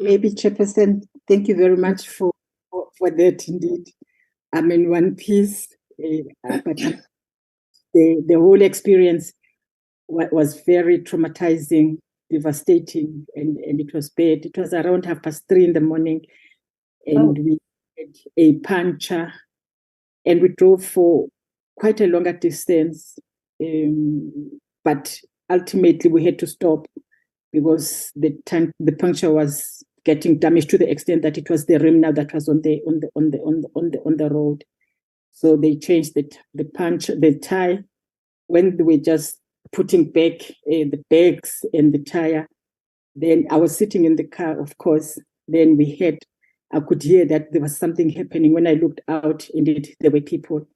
Maybe Chairperson, thank you very much for that indeed. I'm in one piece, but the whole experience was very traumatizing, devastating, and it was bad. It was around 3:30 in the morning, and we had a puncture, and we drove for quite a longer distance, but ultimately we had to stop because the puncture was getting damaged to the extent that it was the rim now that was on the road. So they changed the tire when they were just putting back the bags and the tire. Then I was sitting in the car, of course. Then I could hear that there was something happening. When I looked out, indeed there were people,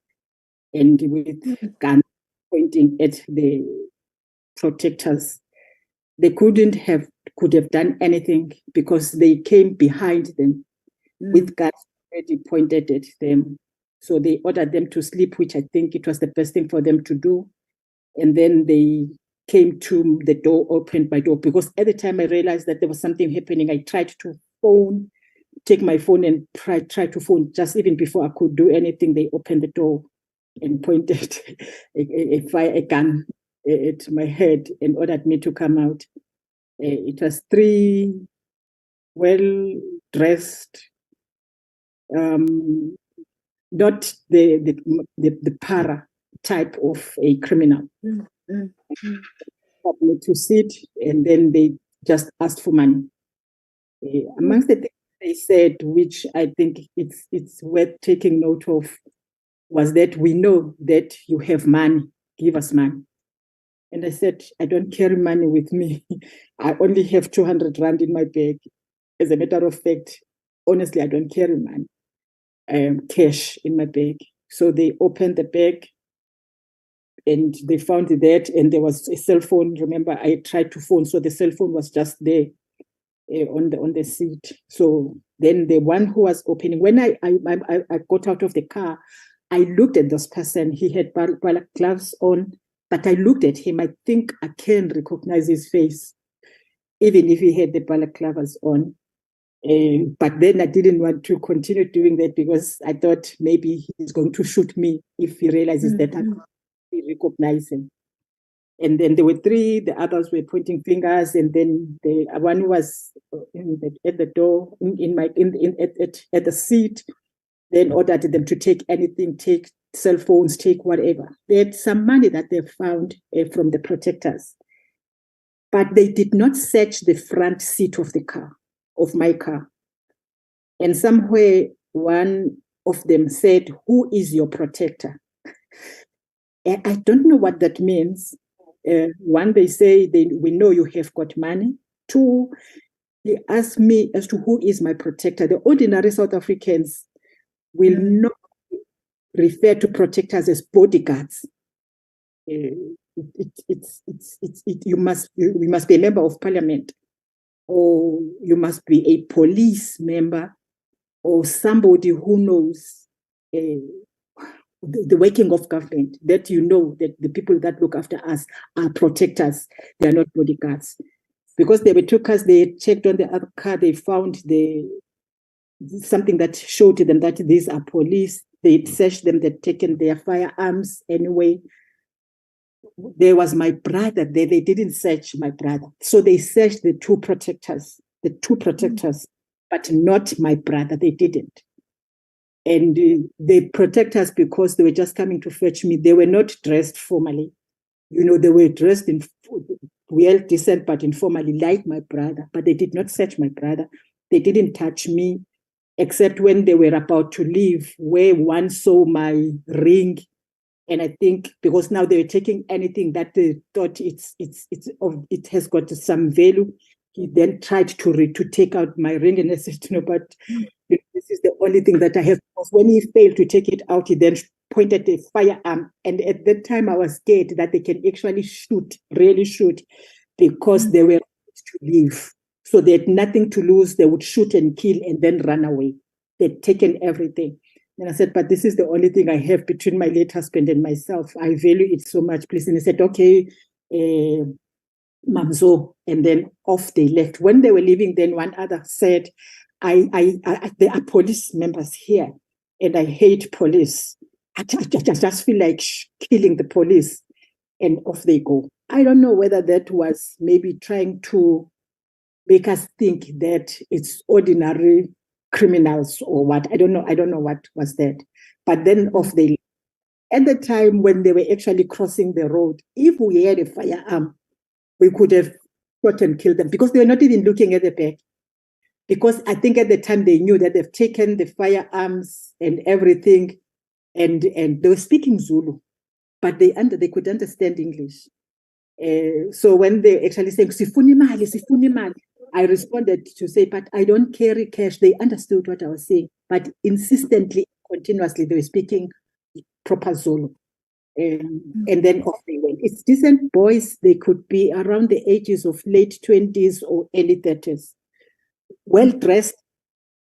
and with guns pointing at the protectors. They could have done anything because they came behind them with guns already pointed at them. So they ordered them to sleep, which I think it was the best thing for them to do. And then they came to the door, opened my door, because at the time I realized that there was something happening. I tried to take my phone and try to phone. Just even before I could do anything, they opened the door and pointed a gun at my head and ordered me to come out. It was three well-dressed, not the para type of a criminal. To sit, and then they just asked for money. Amongst the things they said, which I think it's worth taking note of, was that we know that you have money, give us money. And I said, I don't carry money with me. I only have 200 rand in my bag. As a matter of fact, honestly, I don't carry money, cash in my bag. So they opened the bag and they found that, and there was a cell phone. Remember, I tried to phone, so the cell phone was just there on the seat. So then the one who was opening, when I got out of the car, I looked at this person. He had gloves on, but I looked at him. I think I can recognize his face, even if he had the balaclavas on. But then I didn't want to continue doing that because I thought maybe he's going to shoot me if he realizes that I recognize him. And then there were three, the others were pointing fingers, and then the one was at the door at the seat, then ordered them to take anything, take cell phones, take whatever. They had some money that they found from the protectors, but they did not search the front seat of the car, of my car. And somewhere one of them said, "Who is your protector?" I don't know what that means. One, they say we know you have got money. Two, they ask me as to who is my protector. The ordinary South Africans will not refer to protectors as bodyguards. You must be a member of parliament, or you must be a police member, or somebody who knows the working of government, that you know that the people that look after us are protectors. They are not bodyguards. Because there were two cars, they checked on the other car, they found something that showed them that these are police. They searched them, they'd taken their firearms anyway. There was my brother there. They didn't search my brother. So they searched the two protectors, but not my brother. They didn't. And they protect us because they were just coming to fetch me. They were not dressed formally. You know, they were dressed in well decent, but informally, like my brother. But they did not search my brother. They didn't touch me, except when they were about to leave, where one saw my ring. And I think because now they were taking anything that they thought it has got some value. He then tried to take out my ring, and I said, no, but this is the only thing that I have. Because when he failed to take it out, he then pointed a firearm. And at that time, I was scared that they can actually really shoot, because they were to leave. So they had nothing to lose. They would shoot and kill and then run away. They'd taken everything. And I said, but this is the only thing I have between my late husband and myself. I value it so much, please. And he said, okay, Mamzo, and then off they left. When they were leaving, then one other said, there are police members here, and I hate police. I just feel like killing the police, and off they go. I don't know whether that was maybe trying to make us think that it's ordinary criminals or what. I don't know what was that. But then off they left. At the time when they were actually crossing the road, if we had a firearm, we could have shot and killed them because they were not even looking at the back. Because I think at the time they knew that they've taken the firearms and everything, and they were speaking Zulu, but they could understand English. So when they actually saying sifuni mali, I responded to say, but I don't carry cash. They understood what I was saying, but insistently, continuously, they were speaking proper Zulu. And then off they went. It's decent boys. They could be around the ages of late 20s or early 30s. Well dressed,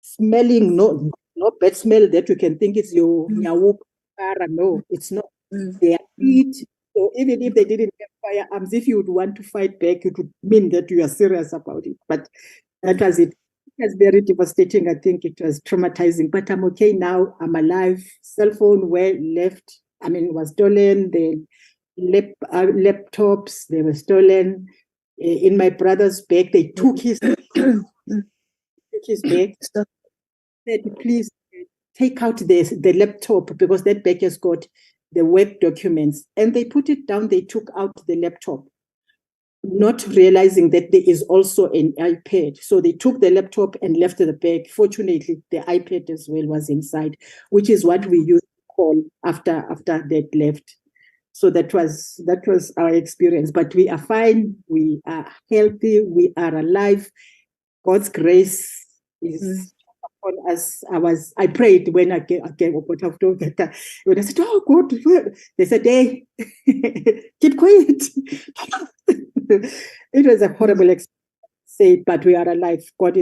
smelling, no bad smell that you can think it's your no, it's not. They are eat. So even if they didn't have firearms, if you would want to fight back, it would mean that you are serious about it. But that was it. It was very devastating. I think it was traumatizing. But I'm okay now. I'm alive. Cell phone were left. Was stolen. The laptops, they were stolen. In my brother's bag, they took his bag. Said, please take out the laptop because that bag has got the work documents. And they put it down. They took out the laptop, not realizing that there is also an iPad. So they took the laptop and left the bag. Fortunately, the iPad as well was inside, which is what we used to call after that left. So that was our experience. But we are fine. We are healthy. We are alive. God's grace is upon us. I prayed when I came out of that. When I said, "Oh God," they said, "Hey, keep quiet." It was a horrible experience, but we are alive. God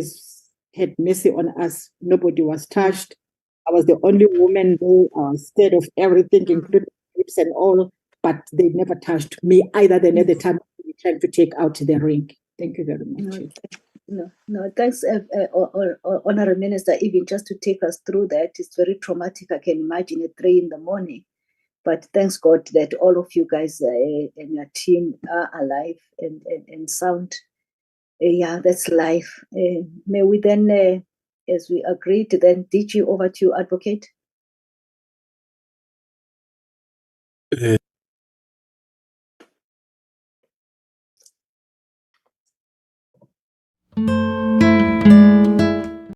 had mercy on us. Nobody was touched. I was the only woman who was scared of everything, including lips and all. But they never touched me either. Then at the time we tried to take out the ring. Thank you very much. No, thanks, Honorable Minister, even just to take us through that. It's very traumatic. I can imagine at 3 a.m. But thanks God that all of you guys and your team are alive and sound. Yeah, that's life. May we then, as we agreed, then DG over to you, Advocate.